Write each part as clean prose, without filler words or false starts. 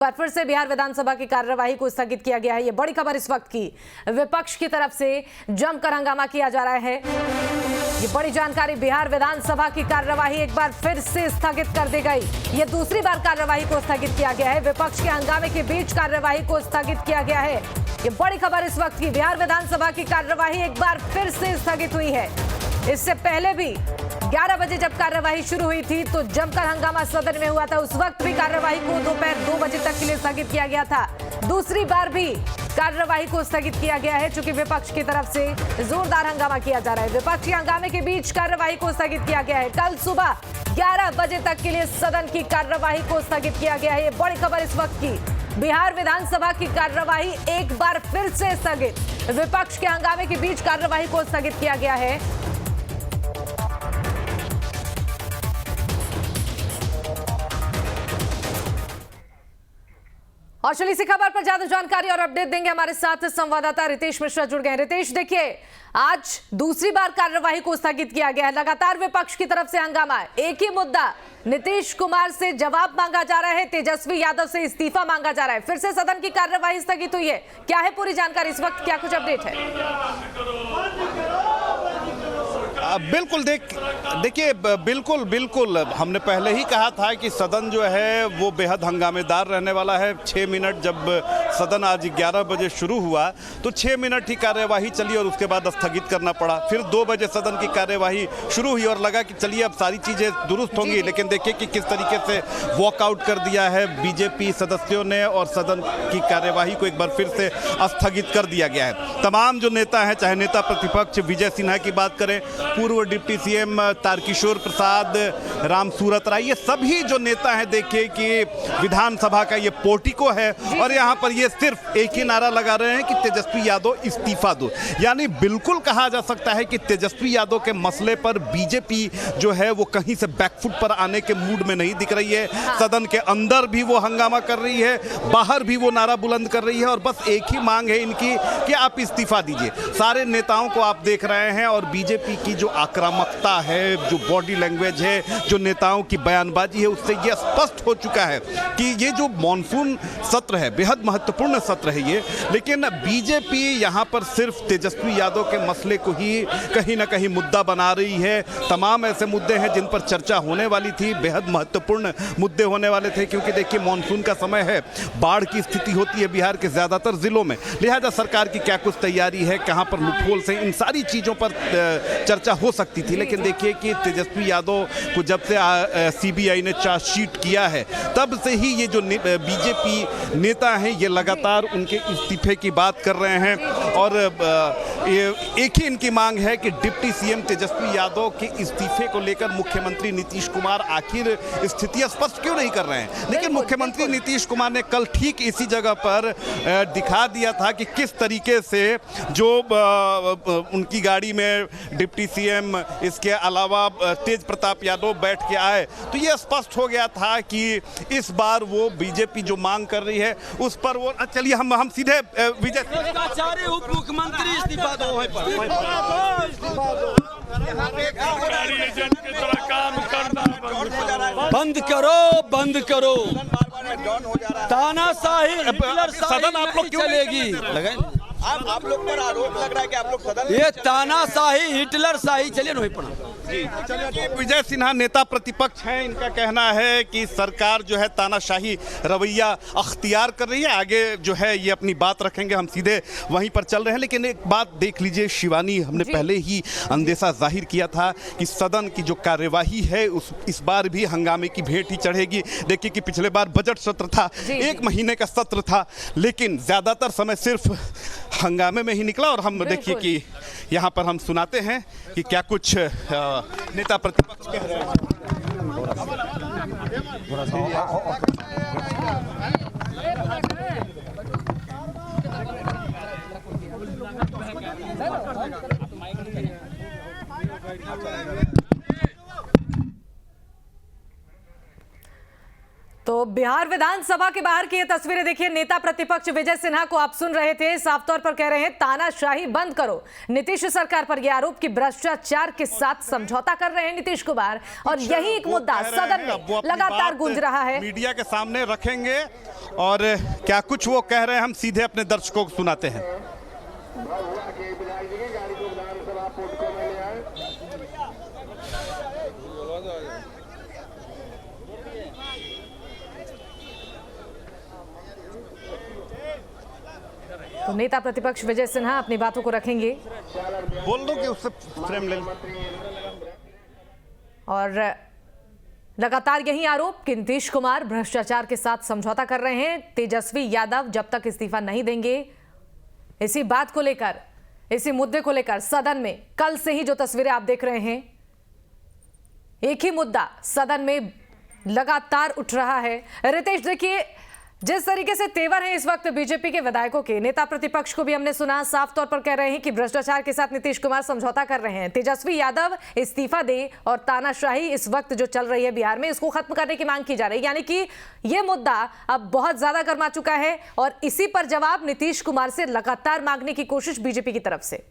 बार फिर से बिहार विधानसभा की कार्यवाही को स्थगित किया गया है। ये बड़ी खबर इस वक्त की, विपक्ष की तरफ से जमकर हंगामा किया जा रहा है। ये बड़ी जानकारी, बिहार विधानसभा की कार्यवाही एक बार फिर से स्थगित कर दी गई। ये दूसरी बार कार्यवाही को स्थगित किया गया है। विपक्ष के हंगामे के बीच कार्यवाही को स्थगित किया गया है। ये बड़ी खबर इस वक्त की, बिहार विधानसभा की कार्यवाही एक बार फिर से स्थगित हुई है। इससे पहले भी 11 बजे जब कार्यवाही शुरू हुई थी तो जमकर हंगामा सदन में हुआ था। उस वक्त भी कार्यवाही को दोपहर 2 बजे तक के लिए स्थगित किया गया था। दूसरी बार भी कार्यवाही को स्थगित किया गया है चूंकि विपक्ष की तरफ से जोरदार हंगामा किया जा रहा है। विपक्षी हंगामे के बीच कार्यवाही को स्थगित किया गया है। कल सुबह 11 बजे तक के लिए सदन की कार्यवाही को स्थगित किया गया है। ये बड़ी खबर इस वक्त की, बिहार विधानसभा की कार्यवाही एक बार फिर से स्थगित। विपक्ष के हंगामे के बीच कार्यवाही को स्थगित किया गया है। और चलिए इसी खबर पर ज्यादा जानकारी और अपडेट देंगे हमारे साथ संवाददाता रितेश मिश्रा जुड़ गए। रितेश, देखिए आज दूसरी बार कार्यवाही को स्थगित किया गया है। लगातार विपक्ष की तरफ से हंगामा है। एक ही मुद्दा, नीतीश कुमार से जवाब मांगा जा रहा है, तेजस्वी यादव से इस्तीफा मांगा जा रहा है। फिर से सदन की कार्यवाही स्थगित हुई है। क्या है पूरी जानकारी इस वक्त, क्या कुछ अपडेट है? बिल्कुल देखिए बिल्कुल हमने पहले ही कहा था कि सदन जो है वो बेहद हंगामेदार रहने वाला है। 6 मिनट जब सदन आज 11 बजे शुरू हुआ तो 6 मिनट ही कार्यवाही चली और उसके बाद स्थगित करना पड़ा। फिर 2 बजे सदन की कार्यवाही शुरू हुई और लगा कि चलिए अब सारी चीज़ें दुरुस्त होंगी, लेकिन देखिए कि किस तरीके से वॉकआउट कर दिया है बीजेपी सदस्यों ने और सदन की कार्यवाही को एक बार फिर से स्थगित कर दिया गया है। तमाम जो नेता हैं, चाहे नेता प्रतिपक्ष विजय सिन्हा की बात करें, पूर्व डिप्टी सीएम तारकिशोर प्रसाद, राम सूरत राय, ये सभी जो नेता हैं देखिए कि विधानसभा का ये पोर्टिको है और यहाँ पर ये सिर्फ एक ही नारा लगा रहे हैं कि तेजस्वी यादव इस्तीफा दो। यानी बिल्कुल कहा जा सकता है कि तेजस्वी यादव के मसले पर बीजेपी जो है वो कहीं से बैकफुट पर आने के मूड में नहीं दिख रही है। सदन के अंदर भी वो हंगामा कर रही है, बाहर भी वो नारा बुलंद कर रही है और बस एक ही मांग है इनकी कि आप इस्तीफा दीजिए। सारे नेताओं को आप देख रहे हैं और बीजेपी की जो आक्रामकता है, जो बॉडी लैंग्वेज है, जो नेताओं की बयानबाजी है, उससे यह स्पष्ट हो चुका है कि ये जो मॉनसून सत्र है बेहद महत्वपूर्ण सत्र है ये, लेकिन बीजेपी यहाँ पर सिर्फ तेजस्वी यादव के मसले को ही कहीं ना कहीं मुद्दा बना रही है। तमाम ऐसे मुद्दे हैं जिन पर चर्चा होने वाली थी, बेहद महत्वपूर्ण मुद्दे होने वाले थे क्योंकि देखिए मॉनसून का समय है, बाढ़ की स्थिति होती है बिहार के ज़्यादातर जिलों में, लिहाजा सरकार की क्या कुछ तैयारी है, कहाँ पर लूपहोल्स हैं, इन सारी चीज़ों पर चर्चा हो सकती थी। लेकिन देखिए कि तेजस्वी यादव को जब से सीबीआई ने चार्जशीट किया है तब से ही ये जो बीजेपी नेता हैं ये लगातार उनके इस्तीफे की बात कर रहे हैं और एक ही इनकी मांग है कि डिप्टी सीएम तेजस्वी यादव के इस्तीफे को लेकर मुख्यमंत्री नीतीश कुमार आखिर स्थिति स्पष्ट क्यों नहीं कर रहे हैं। लेकिन मुख्यमंत्री नीतीश कुमार ने कल ठीक इसी जगह पर दिखा दिया था कि किस तरीके से जो उनकी गाड़ी में डिप्टी सीएम, इसके अलावा तेज प्रताप यादव बैठ के आए तो ये स्पष्ट हो गया था कि इस बार वो बीजेपी जो मांग कर रही है उस पर वो, चलिए हम सीधे विजय उप मुख्यमंत्री इस्तीफा दो बंद करो तानाशाही सदन आप लोग क्यों चलेगी। आप लोग पर आरोप लग रहा है कि आप लोग सदन ये तानाशाही हिटलर शाही चलिए नहीं पड़ा। विजय सिन्हा नेता प्रतिपक्ष हैं, इनका कहना है कि सरकार जो है तानाशाही रवैया अख्तियार कर रही है। आगे जो है ये अपनी बात रखेंगे, हम सीधे वहीं पर चल रहे हैं। लेकिन एक बात देख लीजिए शिवानी, हमने पहले ही अंदेशा जाहिर किया था कि सदन की जो कार्यवाही है इस बार भी हंगामे की भेंट ही चढ़ेगी। देखिए कि पिछले बार बजट सत्र था, 1 महीने का सत्र था, लेकिन ज़्यादातर समय सिर्फ हंगामे में ही निकला। और हम देखिए कि यहाँ पर हम सुनाते हैं कि क्या कुछ नेता प्रतिपक्ष कह रहे हैं। तो बिहार विधानसभा के बाहर की ये तस्वीरें देखिए। नेता प्रतिपक्ष विजय सिन्हा को आप सुन रहे थे, साफ तौर पर कह रहे हैं तानाशाही बंद करो। नीतीश सरकार पर यह आरोप कि भ्रष्टाचार के साथ समझौता कर रहे हैं नीतीश कुमार, और यही एक मुद्दा सदन में लगातार गूंज रहा है। मीडिया के सामने रखेंगे और क्या कुछ वो कह रहे हैं हम सीधे अपने दर्शकों को सुनाते हैं। तो नेता प्रतिपक्ष विजय सिन्हा अपनी बातों को रखेंगे। बोल दो कि उससे फ्रेम ले लो। और लगातार यही आरोप कि नीतीश कुमार भ्रष्टाचार के साथ समझौता कर रहे हैं। तेजस्वी यादव जब तक इस्तीफा नहीं देंगे, इसी बात को लेकर, इसी मुद्दे को लेकर सदन में कल से ही जो तस्वीरें आप देख रहे हैं, एक ही मुद्दा सदन में लगातार उठ रहा है। रितेश, देखिए जिस तरीके से तेवर है इस वक्त बीजेपी के विधायकों के, नेता प्रतिपक्ष को भी हमने सुना, साफ तौर पर कह रहे हैं कि भ्रष्टाचार के साथ नीतीश कुमार समझौता कर रहे हैं। तेजस्वी यादव इस्तीफा दे और तानाशाही इस वक्त जो चल रही है बिहार में, इसको खत्म करने की मांग की जा रही है। यानी कि यह मुद्दा अब बहुत ज्यादा गर्मा चुका है और इसी पर जवाब नीतीश कुमार से लगातार मांगने की कोशिश बीजेपी की तरफ से।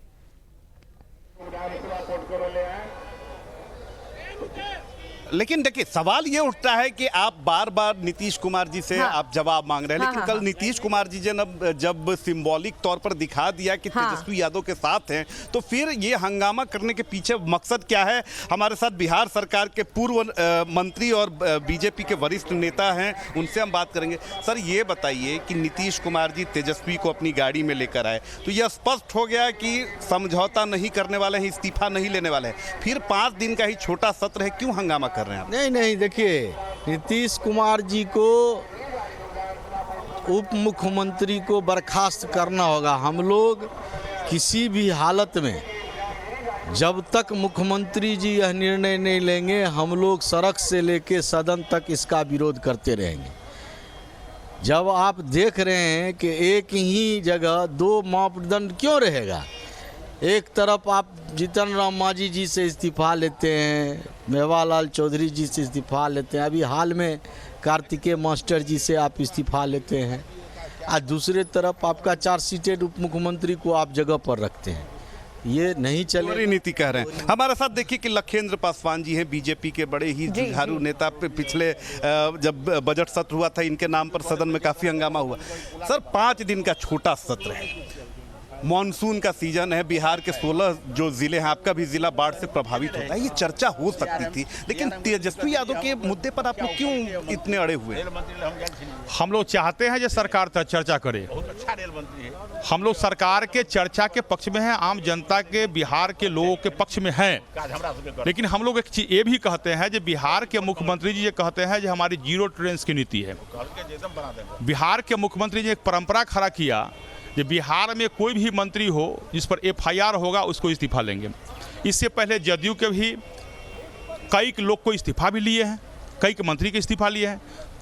लेकिन देखिए सवाल ये उठता है कि आप बार बार नीतीश कुमार जी से आप जवाब मांग रहे हैं, लेकिन कल नीतीश कुमार जी ने जब सिंबॉलिक तौर पर दिखा दिया कि तेजस्वी यादव के साथ हैं, तो फिर ये हंगामा करने के पीछे मकसद क्या है? हमारे साथ बिहार सरकार के पूर्व मंत्री और बीजेपी के वरिष्ठ नेता हैं, उनसे हम बात करेंगे। सर ये बताइए कि नीतीश कुमार जी तेजस्वी को अपनी गाड़ी में लेकर आए, तो यह स्पष्ट हो गया कि समझौता नहीं करने वाले हैं, इस्तीफा नहीं लेने वाले हैं। फिर 5 दिन का ही छोटा सत्र है, क्यों हंगामा कर रहे हैं आप? नहीं, देखिए नीतीश कुमार जी को उप मुख्यमंत्री को बर्खास्त करना होगा। हम लोग किसी भी हालत में, जब तक मुख्यमंत्री जी यह निर्णय नहीं लेंगे, हम लोग सड़क से लेके सदन तक इसका विरोध करते रहेंगे। जब आप देख रहे हैं कि एक ही जगह 2 मापदंड क्यों रहेगा? एक तरफ आप जीतन राम मांझी जी से इस्तीफा लेते हैं, मेवालाल चौधरी जी से इस्तीफा लेते हैं, अभी हाल में कार्तिकेय मास्टर जी से आप इस्तीफा लेते हैं, और दूसरे तरफ आपका 4 सीटेड उप मुख्यमंत्री को आप जगह पर रखते हैं। ये नहीं चले, नीति कह रहे हैं। हमारे साथ देखिए कि लखेंद्र पासवान जी हैं, बीजेपी के बड़े ही जुझारू नेता। पिछले जब बजट सत्र हुआ था, इनके नाम पर सदन में काफी हंगामा हुआ। सर 5 दिन का छोटा सत्र है, मॉनसून का सीजन है, बिहार के 16 जो जिले हैं, आपका भी जिला बाढ़ से प्रभावित होता है, ये चर्चा हो सकती थी, लेकिन तेजस्वी यादव के मुद्दे पर आप लोग क्यों इतने अड़े हुए? हम लोग चाहते हैं जो सरकार चर्चा करे। हम लोग सरकार के चर्चा के पक्ष में हैं, आम जनता के, बिहार के लोगों के पक्ष में हैं। लेकिन हम लोग एक चीज ये भी कहते हैं जो बिहार के मुख्यमंत्री जी ये कहते हैं जो हमारी 0 टॉलरेंस की नीति है। बिहार के मुख्यमंत्री जी एक परंपरा खड़ा किया कि बिहार में कोई भी मंत्री हो जिस पर FIR होगा उसको इस्तीफा लेंगे। इससे पहले जदयू के भी कई लोग को इस्तीफा भी लिए हैं, कई मंत्री के इस्तीफा लिए हैं।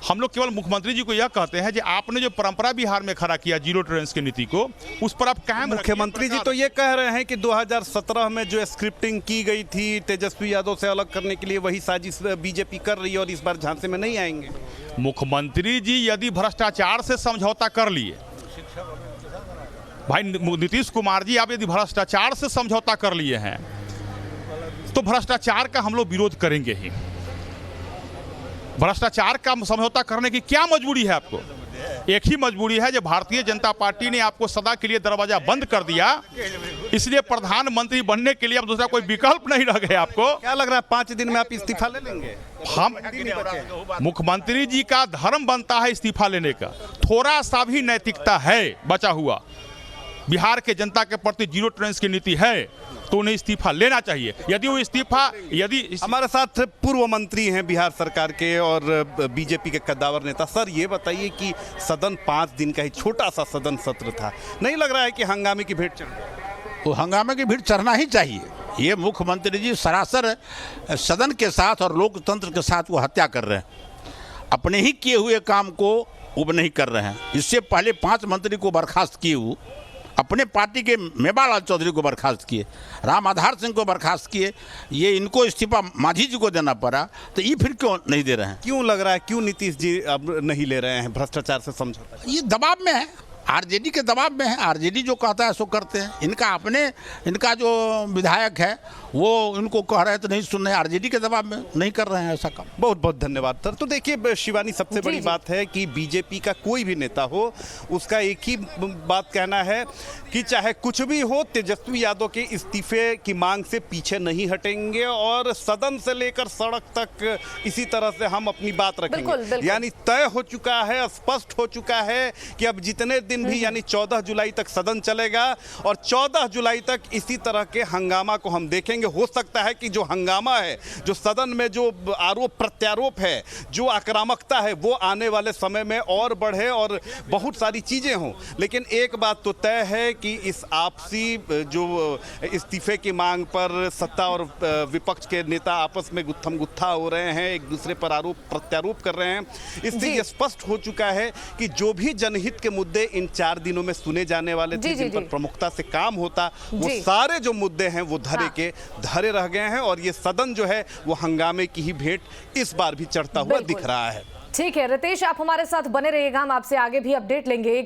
हम लोग केवल मुख्यमंत्री जी को यह कहते हैं कि आपने जो परंपरा बिहार में खड़ा किया 0 टॉलरेंस की नीति को, उस पर आप कायम। मुख्यमंत्री जी तो ये कह रहे हैं कि 2017 में जो स्क्रिप्टिंग की गई थी तेजस्वी यादव से अलग करने के लिए, वही साजिश बीजेपी कर रही है और इस बार झांसे में नहीं आएंगे। मुख्यमंत्री जी यदि भ्रष्टाचार से समझौता कर लिए, भाई नीतीश कुमार जी आप यदि भ्रष्टाचार से समझौता कर लिए हैं तो भ्रष्टाचार का हम लोग विरोध करेंगे ही। भ्रष्टाचार का समझौता करने की क्या मजबूरी है आपको? एक ही मजबूरी है जो भारतीय जनता पार्टी ने आपको सदा के लिए दरवाजा बंद कर दिया, इसलिए प्रधानमंत्री बनने के लिए अब दूसरा कोई विकल्प नहीं रह गया। आपको क्या लग रहा है 5 दिन में आप इस्तीफा ले लेंगे? हम मुख्यमंत्री जी का धर्म बनता है इस्तीफा लेने का, थोड़ा सा भी नैतिकता है बचा हुआ, बिहार के जनता के प्रति 0 टॉलरेंस की नीति है तो उन्हें इस्तीफा लेना चाहिए। यदि वो इस्तीफा हमारे साथ पूर्व मंत्री हैं बिहार सरकार के और बीजेपी के कद्दावर नेता। सर ये बताइए कि सदन 5 दिन का ही छोटा सा सदन सत्र था, नहीं लग रहा है कि हंगामे की भीड़ चढ़ गई? वो हंगामे की भीड़ चढ़ना ही चाहिए। ये मुख्यमंत्री जी सरासर सदन के साथ और लोकतंत्र के साथ वो हत्या कर रहे हैं, अपने ही किए हुए काम को वो नहीं कर रहे हैं। इससे पहले 5 मंत्री को बर्खास्त किए हुए, अब अपने पार्टी के मेवालाल चौधरी को बर्खास्त किए, राम आधार सिंह को बर्खास्त किए, ये इनको इस्तीफा मांझी जी को देना पड़ा, तो ये फिर क्यों नहीं दे रहे हैं? क्यों लग रहा है, क्यों नीतीश जी अब नहीं ले रहे हैं भ्रष्टाचार से समझौता? ये दबाव में है, आरजेडी के दबाव में है। आरजेडी जो कहता है सो करते हैं। इनका जो विधायक है वो इनको कह रहे हैं तो नहीं सुन रहे, आरजेडी के दबाव में नहीं कर रहे हैं ऐसा काम। बहुत बहुत धन्यवाद सर। तो देखिए शिवानी, सबसे बड़ी बात है कि बीजेपी का कोई भी नेता हो, उसका एक ही बात कहना है कि चाहे कुछ भी हो, तेजस्वी यादव के इस्तीफे की मांग से पीछे नहीं हटेंगे और सदन से लेकर सड़क तक इसी तरह से हम अपनी बात रखेंगे। यानी तय हो चुका है, स्पष्ट हो चुका है कि अब जितने दिन भी, यानी 14 जुलाई तक सदन चलेगा और 14 जुलाई तक इसी तरह के हंगामा को हम देखेंगे। हो सकता है कि जो हंगामा है, जो सदन में जो आरोप प्रत्यारोप है, जो आक्रामकता है, वो आने वाले समय में और बढ़े और बहुत सारी चीजें हों। लेकिन एक बात तो तय है कि इस आपसी जो इस्तीफे की मांग पर सत्ता और विपक्ष के नेता आपस में गुत्थम गुत्था हो रहे हैं, एक दूसरे पर आरोप प्रत्यारोप कर रहे हैं। इससे ये स्पष्ट हो चुका है कि जो भी जनहित के मुद्दे इन 4 दिनों में सुने जाने वाले थे, जिन पर प्रमुखता से काम होता, वो सारे जो मुद्दे हैं वो धरे रह गए हैं और ये सदन जो है वो हंगामे की ही भेंट इस बार भी चढ़ता हुआ दिख रहा है। ठीक है रितेश, आप हमारे साथ बने रहिएगा, हम आपसे आगे भी अपडेट लेंगे।